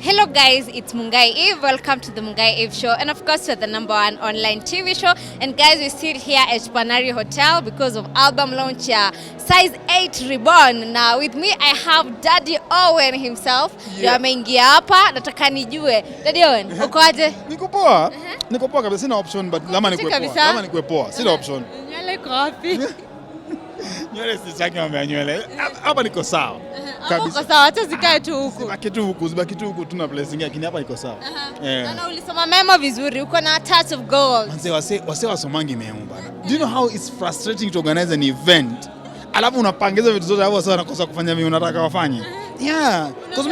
Hello guys, it's Mungai Eve. Welcome to the Mungai Eve Show. And of course, we're the #1 online TV show. And guys, we're still here at Panari Hotel because of album launch Size 8 Reborn. Now with me, I have Daddy Owen himself. Yeah. Ameingia hapa, nataka nijue. Daddy Owen, uko aje? Niko poa. Niko poa kabisa, sina option but lama nikuwe poa. Lama nikuwe poa, sina option. Nywele iko wapi? Nywele si chaki mambo ya nywele. Hapa niko sawa. Kabisa. Uko sawa, acha zikae tu huku. Zibaki tu huku tuna place nyingine lakini hapa niko sawa. Na ulisoma memo vizuri, uko na a touch of gold. Manze wase wasomangi memo bana. Do you know how it's frustrating to organize an event? Alafu unapangiza vitu zote hapo sasa wanakosa kufanya mimi unataka wafanye. Yeah. Because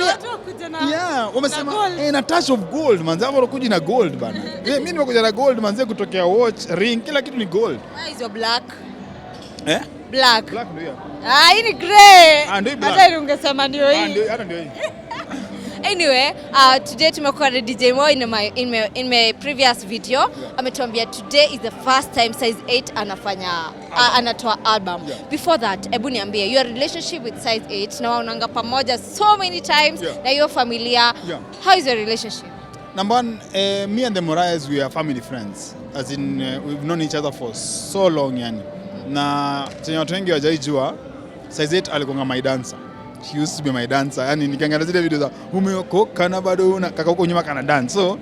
wamesema na touch of gold manze hapo unakuja na gold bana. Mimi nimekuja na gold manze kutokea watch, ring, kila kitu ni gold. Why is your black? Black ndio. Hii ni grey. Hata ungesema ndio hii. Hata ndio hii. Anyway, today tumekuwa na DJ Mo in my previous video. Ametuambia today is the first time Size 8 anatoa album. Before that, hebu niambie your relationship with Size 8 na waonanga pamoja so many times na your familia. How is your relationship? Number one, me and the Morais, we are family friends. As in, we've known each other for so long yani. Na chenye watu wengi hawajaijua, Size 8 alikuwa my dancer. She used to be my dancer. Yani nikiangalia zile video za umeokoka na bado una kaka huko nyuma kana dance. So,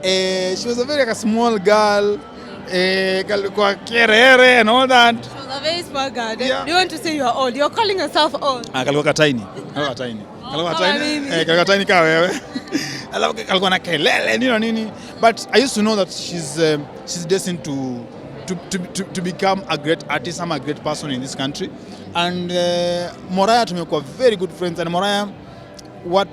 she was a very small girl. Kalikuwa kerere and all that. She was a very small girl. Yeah. Do you want to say you are old? You're calling yourself old. Kalikuwa tiny. Kalikuwa tiny kama wewe. Alafu kalikuwa na kelele nini. But I used to know that she's destined to become a great artist, a great person in this country. And Moraya tumekuwa very good friends. And Moraya, what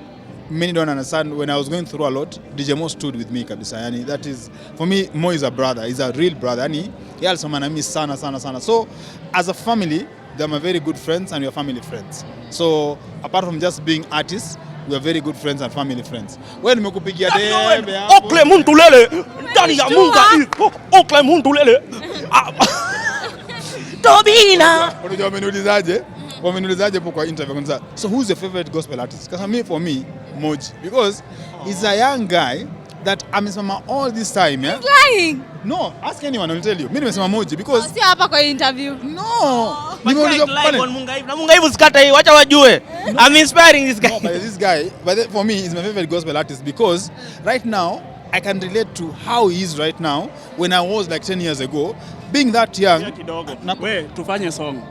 many don't understand, when I was going through a lot, DJ Mo stood with me kabisa. Yani that is, for me, Mo is a brother. He's a real brother. Yani yeye alisema na mimi sana. So as a family, they are my very good friends and we are family friends. So apart from just being artists, we are very good friends and family friends. Wewe nimekupigia debe hapo. Okle muntu lele. Ndani ya munga hii. Okle muntu lele. Tobina. Unajua wameniulizaje hapo kwa interview kwanza. So who's your favorite gospel artist? Because for me, Moji. Because he's a young guy that amesema all this time, yeah? He's lying. No, ask anyone, I'll tell you. Mimi nimesema Moji because si hapa kwa interview. No. Nimeulizwa pale. Na Munga hivi usikata hii, wacha wajue. I'm inspiring this guy. No, but this guy, for me, he's my favorite gospel artist because right now I can relate to how he is right now when I was like 10 years ago. Being that young. Wewe tufanye song.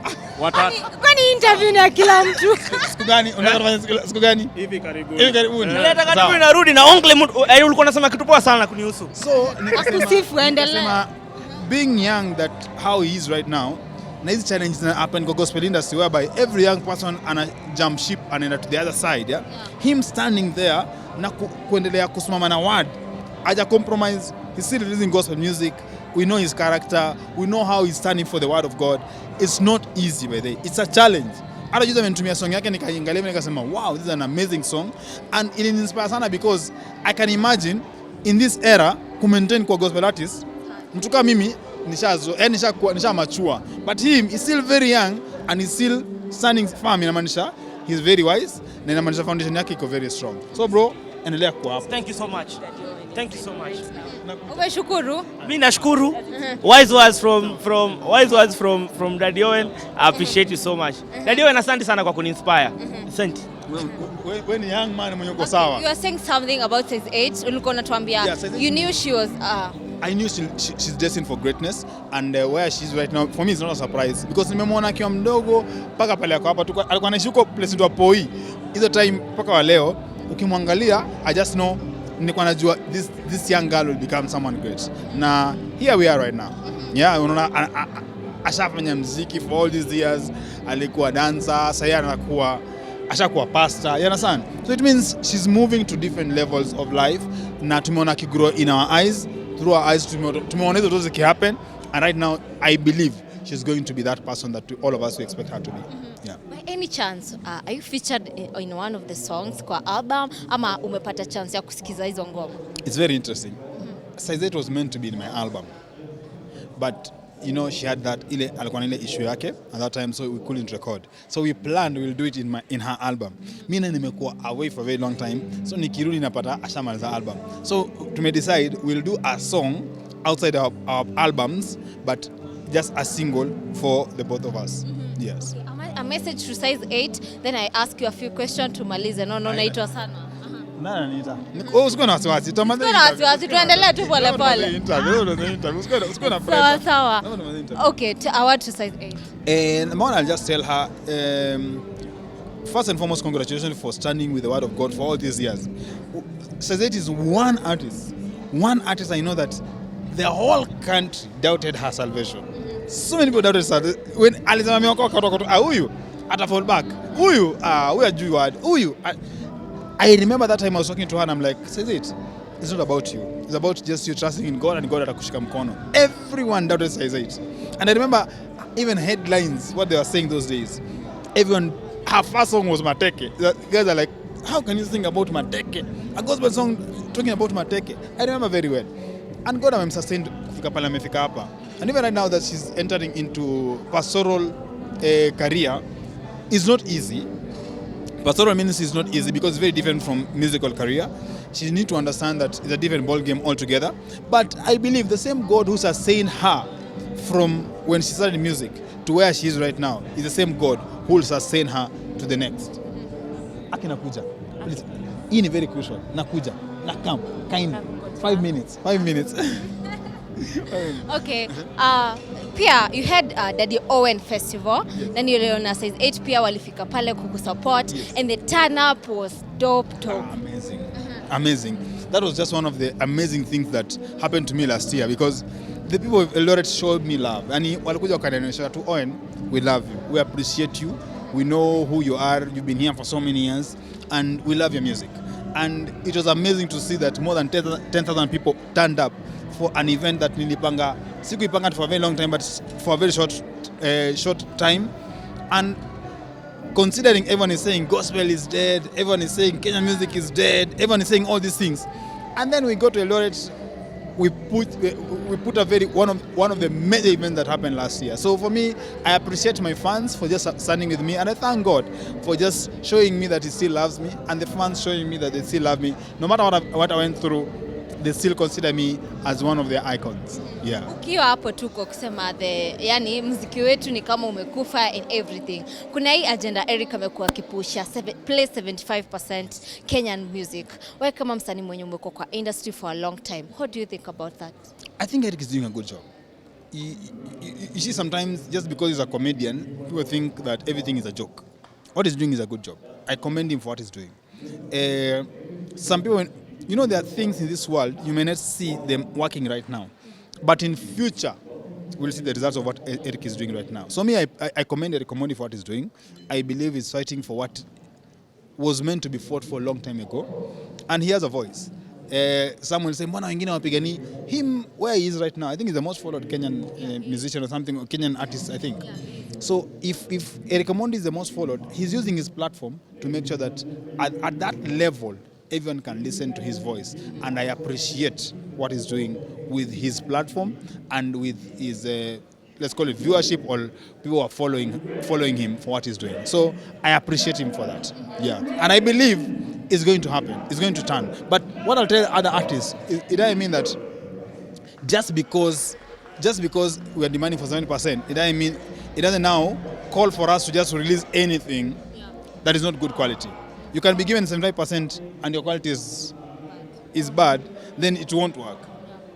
Kwani interview ni ya kila mtu? Siku gani? Unataka tufanye siku gani? Hivi karibuni. Nataka karibu narudi na oncle ulikuwa unasema kitu poa sana kunihusu. So nikasifu endelea. Being young that how he is right now. Na hizi challenges that happen kwa gospel industry whereby every young person ana jump ship and to the other side, yeah? Him standing there na kuendelea kusimama na word. Haja compromise. He's still releasing gospel music. We know his character. We know how he's standing for the word of God. It's not easy by the way. It's a challenge. Hata juzi amenitumia song yake nikaangalia nikasema wow, this is an amazing song and it inspires sana because I can imagine in this era ku maintain kwa gospel artist mtu kama mimi nisha mature but him is still very young and he's still standing firm. Inamaanisha he's very wise na inamaanisha foundation yake iko very strong. So bro, endelea kuwa hapo. Thank you so much. Umeshukuru? Mimi nashukuru. Wise words from Daddy Owen. I appreciate you so much. Daddy Owen, asante sana kwa kuninspire. Asante. Wewe ni young man mwenye uko sawa. You are saying something about Size 8. Ulikuwa unatuambia you knew she was I knew she's destined for greatness and where she's right now for me it's not a surprise because nimemwona akiwa mdogo paka pale yako hapa alikuwa anaishi huko place ndo Poi. Hizo time paka wa leo ukimwangalia I just know nilikuwa najua this young girl will become someone great. Na here we are right now. Yeah, unaona ashafanya muziki for all these years, alikuwa dancer, sasa anakuwa ashakuwa pastor. You understand? So it means she's moving to different levels of life na tumeona kigrow in our eyes. Through our eyes tumeona hizo zote zikihappen and right now I believe she's going to be that person that all of us we expect her to be. Yeah. By any chance, are you featured in one of the songs kwa album ama umepata chance ya kusikiza hizo ngoma? It's very interesting. Size 8 was meant to be in my album. But you know, she had that alikuwa na ile issue yake at that time, so we couldn't record. So we planned we'll do it in her album. Mimi nimekuwa away for a very long time, so nikirudi napata ashamaliza album. So decide we'll do a song outside our albums, but just a single for the both of us. Yes. A message to size 8, then I ask you a few questions to malize. No, naitwa sana. Nana niita. Usikuwa na wasiwasi. Usikuwa na wasiwasi, tuendelee tu pole pole. Usikuwa na pressure. Sawa. Okay, I want to size 8. And I'll just tell her, first and foremost, congratulations for standing with the word of God for all these years. Size 8 is one artist I know that the whole country doubted her salvation. So many people doubted her. When alisema ameokoka huyu ata fall back. Huyu ajui word. Huyu I remember that time I was talking to her and I'm like, Size 8, it's not about you. It's about just you trusting in God and God atakushika mkono. Everyone doubted Size 8. And I remember even headlines, what they were saying those days. Everyone, her first song was Mateke. The guys are like, how can you sing about Mateke? A gospel song talking about Mateke. I remember very well. And God has sustained kufika pale amefika hapa. And even right now that she's entering into pastoral career, it's not easy. Pastoral ministry is not easy because it's very different from musical career. She needs to understand that it's a different ball game altogether. But I believe the same God who sustained her from when she started music to where she is right now is the same God who will sustain her to the next. Akinakuja. Please. Hii ni very crucial. Nakuja. Nakam. Kind. 5 minutes. 5 minutes. Okay. Pia you had Daddy Owen Festival. Then niliona Size 8 pia walifika pale kukusupport. Yes. And the turn up was dope. Amazing. Amazing. That was just one of the amazing things that happened to me last year because the people of Eldoret showed me love. And walikuja wakanionyesha to Owen, we love you. We appreciate you. We know who you are. You've been here for so many years and we love your music. And it was amazing to see that more than 10,000 people turned up for an event that nilipanga sikuipanga for a very long time but for a very short time. And considering everyone is saying gospel is dead, everyone is saying Kenyan music is dead, everyone is saying all these things, and then we go to Eldoret, we put a very one of the major events that happened last year. So for me, I appreciate my fans for just standing with me, and I thank God for just showing me that He still loves me, and the fans showing me that they still love me. No matter what I went through, they still consider me as one of their icons. Yeah. Ukiwa hapo tuko kusema yani muziki wetu ni kama umekufa in everything. Kuna hii agenda Eric amekuwa akipusha play 75% Kenyan music. Wewe kama msanii mwenye umekuwa kwa industry for a long time, what do you think about that? I think Eric is doing a good job. You see, sometimes just because he's a comedian, people think that everything is a joke. What he's doing is a good job. I commend him for what he's doing. Some people, you know, there are things in this world you may not see them working right now, but in future we'll see the results of what Eric is doing right now. So me, I commend Eric Omondi for what he's doing. I believe he's fighting for what was meant to be fought for a long time ago, and he has a voice. Some will say, mbona wengine wapigani him where he is right now. I think he's the most followed Kenyan musician or something, or Kenyan artist, I think. So if Eric Omondi is the most followed, he's using his platform to make sure that at that level, everyone can listen to his voice. And I appreciate what he's doing with his platform and with his, let's call it viewership, or people who are following him for what he's doing. So I appreciate him for that. Yeah. And I believe it's going to happen. It's going to turn. But what I'll tell other artists, it doesn't mean that just because we are demanding for 70%, it doesn't now call for us to just release anything that is not good quality. You can be given 75% and your quality is bad, then it won't work.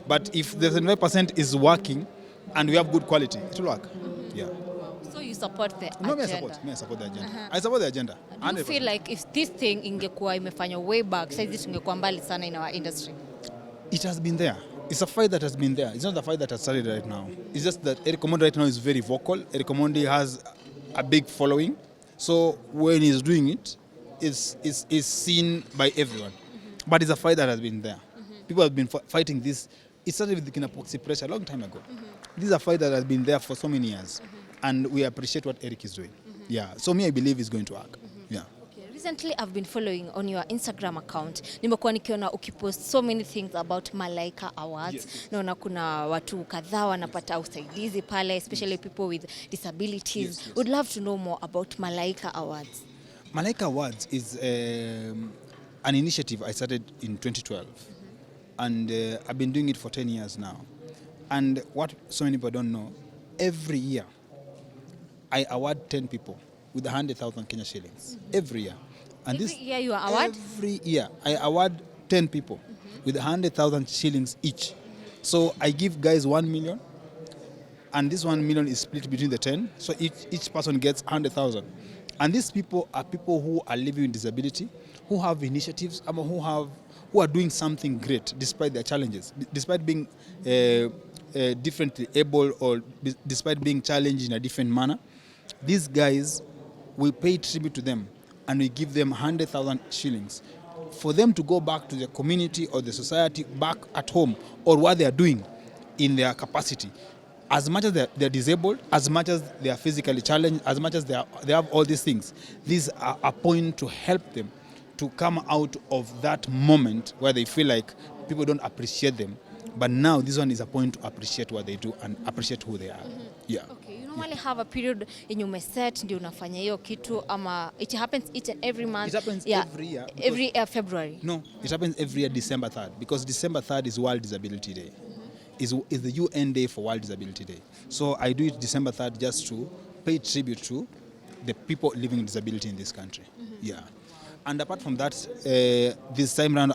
But if the 75% is working and we have good quality, it will work. Yeah. So you support the agenda? No, I support the agenda. I support the agenda. Do you feel like if this thing ingekuwa imefanywa way back, saizi tungekuwa mbali sana in our industry? It has been there. It's a fight that has been there. It's not a fight that has started right now. It's just that Eric Omondi right now is very vocal. Eric Omondi has a big following. So when he's doing it, it's seen by everyone. But it's a fight that has been there. People have been fighting this. It started with the Kinapoxy pressure a long time ago. This is a fight that has been there for so many years. And we appreciate what Eric is doing. Yeah. So me, I believe it's going to work. Yeah. Okay. Recently I've been following on your Instagram account. Nimekuwa nikiona ukipost so many things about Malaika Awards. Yes. Naona kuna watu kadhaa wanapata usaidizi pale, especially people with disabilities. Yes. Would love to know more about Malaika Awards. Malaika Awards is an initiative I started in 2012. And I've been doing it for 10 years now. And what so many people don't know, every year I award 10 people with 100,000 Kenya shillings. Every year. And Every year you award? Every year I award 10 people with 100,000 shillings each. So I give guys 1 million, and this 1 million is split between the 10. So each person gets 100,000. And these people are people who are living with disability, who have initiatives, who are doing something great despite their challenges, despite being differently able, or despite being challenged in a different manner. These guys, we pay tribute to them and we give them 100,000 shillings for them to go back to the community or the society back at home, or what they are doing in their capacity. As much as they're disabled, as much as they are physically challenged, as much as they have all these things, these are a point to help them to come out of that moment where they feel like people don't appreciate them. But now this one is a point to appreciate what they do and appreciate who they are. Yeah. Okay, you normally have a period yenye umeset ndio unafanya hiyo kitu, ama it happens each and every month? It happens every year. Every February? No, it happens every year December 3rd, because December 3rd is World Disability Day. Is the UN Day for World Disability Day. So I do it December 3rd just to pay tribute to the people living with disability in this country. Yeah. And apart from that, this time around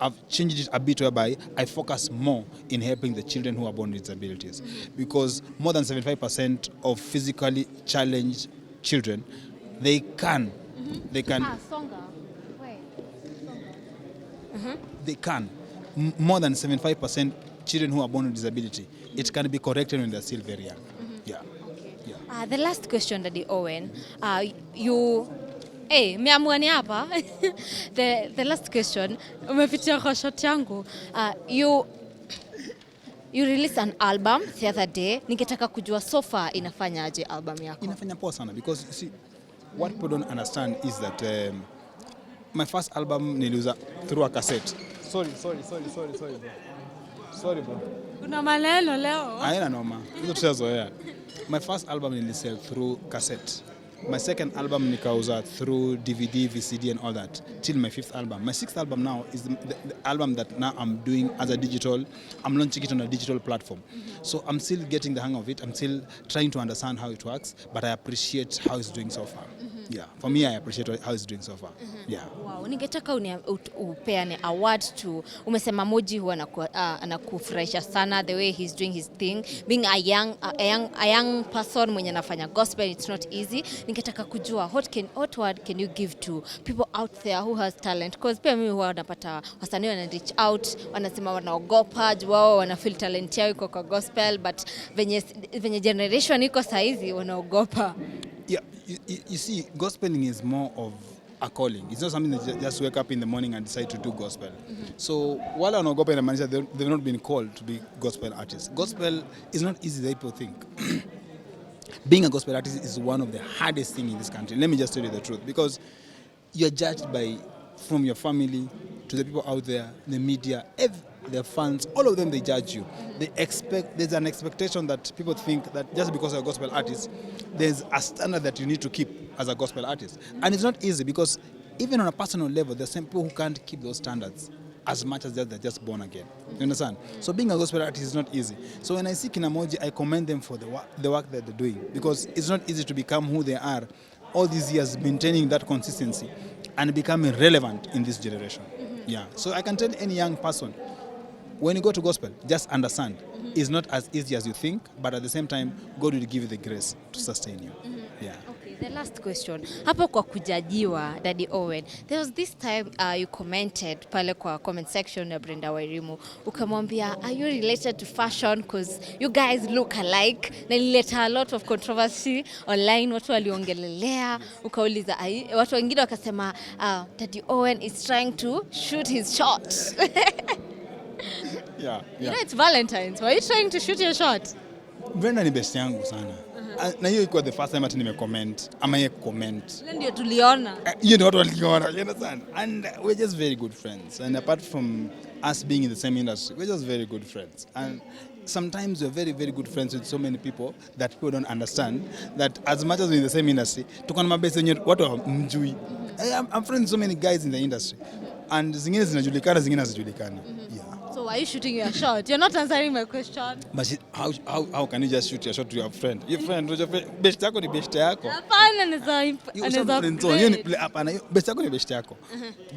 I've changed it a bit, whereby I focus more in helping the children who are born with disabilities. Because more than 75% of physically challenged children, they can. They can. More than 75% children who are born with disability, it can be corrected when they're still very young. Yeah. Okay. Yeah. The last question, Daddy Owen, meamuani hapa. The last question, umefitia kwa shot yangu. You released an album the other day. Ningetaka kujua so far inafanya aje album yako? Inafanya poa sana, because you see, what people don't understand is that my first album niliuza through a cassette. Sorry bro. Sorry bro. Una maneno leo? Haina noma. Hizo tushazoea. My first album nilisell through cassette. My second album nikauza through DVD, VCD and all that, till my fifth album. My sixth album now is the album that now I'm doing as a digital. I'm launching it on a digital platform. So I'm still getting the hang of it. I'm still trying to understand how it works, but I appreciate how it's doing so far. Yeah, for me, I appreciate how it's doing so far. Yeah. Wow, ningetaka upeane award to, umesema Moji huwa anakufurahisha sana the way he's doing his thing. Being a young person mwenye anafanya gospel, it's not easy. Ningetaka kujua what word can you give to people out there who has talent? Because pia mimi huwa napata wasanii wana reach out, wanasema wanaogopa, wao wana feel talent yao iko kwa gospel, but venye generation iko saizi wanaogopa. Yeah, you see, gospeling is more of a calling. It's not something that you just wake up in the morning and decide to do gospel. So while wanaogopa inamaanisha they've not been called to be gospel artists. Gospel is not easy that people think. Being a gospel artist is one of the hardest things in this country. Let me just tell you the truth, because you're judged from your family to the people out there, the media, their fans, all of them, they judge you. There's an expectation that people think that just because you're a gospel artist, there's a standard that you need to keep as a gospel artist. And it's not easy, because even on a personal level, there's some people who can't keep those standards as much as they're just born again. You understand? So being a gospel artist is not easy. So when I see Kina Moji, I commend them for the work that they're doing, because it's not easy to become who they are all these years, maintaining that consistency and becoming relevant in this generation. Yeah. So I can tell any young person, when you go to gospel, just understand, it's not as easy as you think, but at the same time, God will give you the grace to sustain you. Yeah. Okay, the last question. Hapo kwa kujajiwa, Daddy Owen, there was this time you commented pale kwa comment section ya Brenda Wairimu, ukamwambia, are you related to fashion? Because you guys look alike. Na ilileta a lot of controversy online, watu waliongelelea, ukauliza, watu wengine wakasema, Daddy Owen is trying to shoot his shot. Yeah. You know it's Valentine's. Why are you trying to shoot your shot? Brenda ni best yangu sana. Na hiyo iko the first time ati nimecomment ama ye comment. Ndio tuliona. You know what waliona, you understand? And we're just very good friends. And apart from us being in the same industry, we're just very good friends. And sometimes we're very, very good friends with so many people that people don't understand that as much as we're in the same industry, tuko na mabese wenye watu mjui. I'm friends with so many guys in the industry. And zingine zinajulikana, zingine hazijulikani. Yeah. So why are you shooting your shot? You're not answering my question. But how can you just shoot your shot to your friend? Your friend, best yako ni best yako. Hapana, Hapana, best yako ni best yako.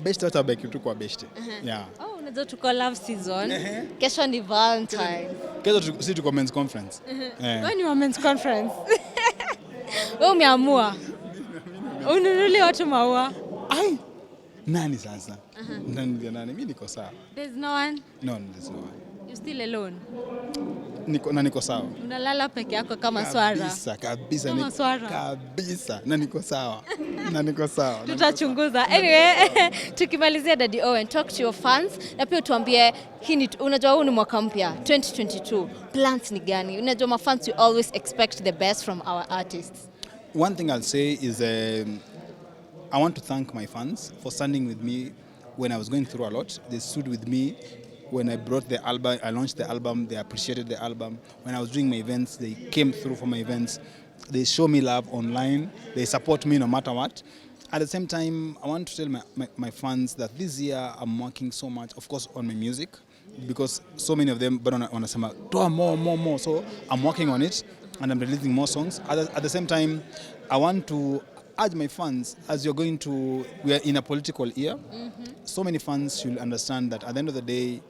Best watu wabaki tu kwa best. Yeah. Oh, unaweza tuko love season. Kesho ni Valentine. Kesho si tuko men's conference. When you men's conference? Wewe umeamua. Ununulie watu maua. Ai. Nani sasa? Nani? Mimi niko sawa. There's no one? No, there's no one. You still alone? Niko sawa. Unalala peke yako kama swara? Kabisa. Kama swara? Kabisa. Na niko sawa. Tutachunguza. Anyway, tukimalizia Daddy Owen, talk to your fans. Na pia tuambie, unajua huu ni mwaka mpya, 2022. Plans ni gani? Unajua my fans, we always expect the best from our artists. One thing I'll say is I want to thank my fans for standing with me when I was going through a lot. They stood with me when I brought the album, I launched the album, they appreciated the album. When I was doing my events, they came through for my events. They show me love online. They support me no matter what. At the same time, I want to tell my fans that this year I'm working so much, of course, on my music, because so many of them wanasema toa more. So I'm working on it and I'm releasing more songs. At the same time, I want to urge my fans, as we are in a political year, so many fans should understand that at the end of the day,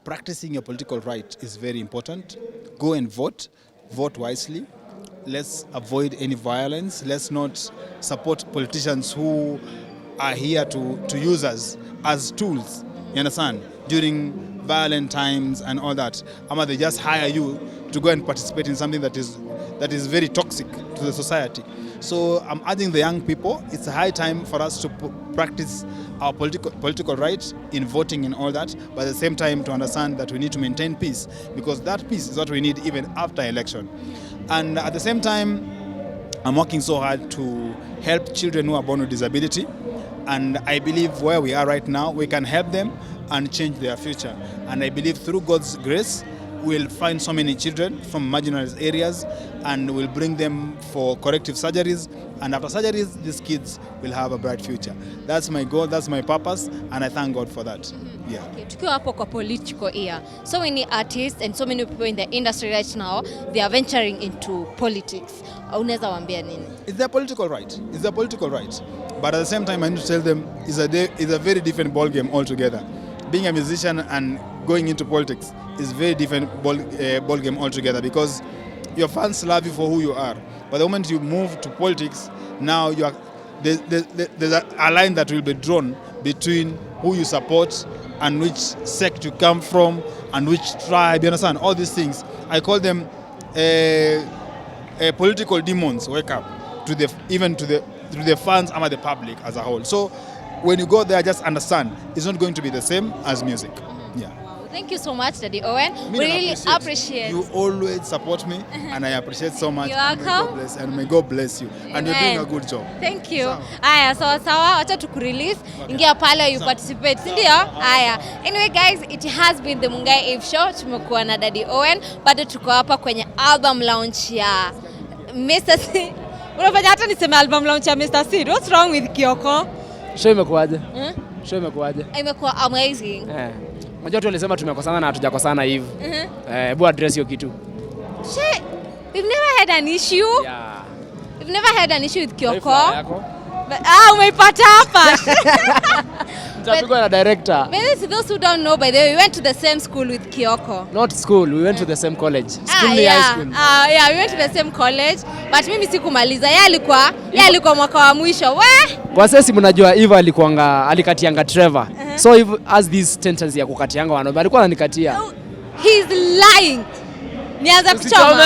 practicing your political right is very important. Go and vote wisely. Let's avoid any violence. Let's not support politicians who are here to use us as tools, you understand, during violent times and all that. Ama they just hire you to go and participate in something that is very toxic to the society. So I'm urging the young people, it's a high time for us to practice our political rights in voting and all that, but at the same time to understand that we need to maintain peace, because that peace is what we need even after election. And at the same time, I'm working so hard to help children who are born with disability, and I believe where we are right now, we can help them and change their future. And I believe through God's grace, we'll find so many children from marginalized areas and we'll bring them for corrective surgeries, and after surgeries these kids will have a bright future. That's my goal, that's my purpose, and I thank God for that. Yeah. Okay, tukiwa hapo kwa political year, so many artists and so many people in the industry right now, they are venturing into politics. Unaweza waambia nini? It's their political right. But at the same time I need to tell them it's a very different ball game altogether. Being a musician and going into politics is very different ball game altogether, because your fans love you for who you are. But the moment you move to politics, now there's a line that will be drawn between who you support and which sect you come from and which tribe. You understand? All these things. I call them political demons. Wake up to the fans and the public as a whole. So when you go there, just understand it's not going to be the same as music. Yeah. Thank you so much, Daddy Owen. We really appreciate. You always support me, and I appreciate so much. You're welcome. May God bless you. Amen. And you're doing a good job. Thank you. Aya, sawa, acha tukurelease. Ingia pale, you participate. Sindio? Aya. Anyway guys, it has been the Mungai Eve Show. Tumekuwa na Daddy Owen. Bado tuko hapa kwenye album launch ya Mr. C. Unafanya hata niseme album launch ya Mr. C. What's wrong with Kioko? Show imekuaje? Imekuaje? Imekuwa amazing. Unajua tu walisema tumekosana na hatujakosana hivi. Hebu address hiyo kitu. Shit. We've never had an issue. Yeah. We've never had an issue with Kioko. Umeipata hapa. Mtapigwa na director. Maybe those who don't know, by the way, we went to the same school with Kioko. Not school, we went to the same college. School ni high school. Yeah, we went to the same college, but mimi sikumaliza. Yeye alikuwa mwaka wa mwisho. Kwa sasa mnajua Eva alikatianga Trevor. So Eva has this tendency ya kukatianga wanaume. Alikuwa ananikatia. He's lying. Nianza kuchoma.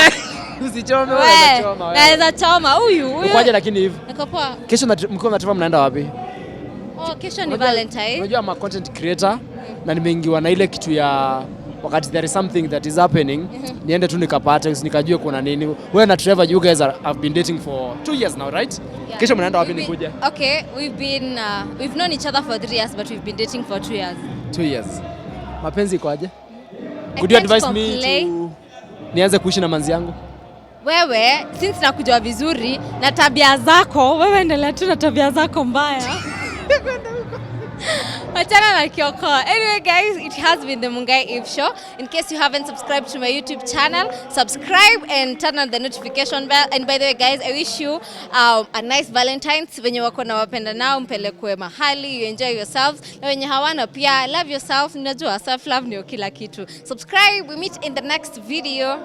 Usichome wewe unachoma wewe. Naweza choma huyu. Kwaje lakini hivi? Niko poa. Kesho mko na Trevor mnaenda wapi? Kesho ni Valentine. Unajua I'm a content creator na nimeingiwa na ile kitu ya wakati there is something that is happening, niende tu nikapate nikajue kuna nini. Wewe na Trevor, you guys have been dating for 2 years now, right? Yeah. Kesho mnaenda wapi nikuje? Okay, we've known each other for 3 years, but we've been dating for 2 years. 2 years. Mapenzi ikoaje? I Could you can't advise complain. me to nianze kuishi na manzi yangu? Wewe, since nakujua vizuri na tabia zako, wewe endelea tu na tabia zako mbaya. Wachana na Kioko. Anyway guys, it has been the Mungai Eve Show. In case you haven't subscribed to my YouTube channel, subscribe and turn on the notification bell. And by the way guys, I wish you a nice Valentine's. Wenye wako na wapenda nao mpelekwe mahali, you enjoy yourselves. Na wenye hawana pia, love yourself. Ninajua self love ndio kila kitu. Subscribe, we meet in the next video.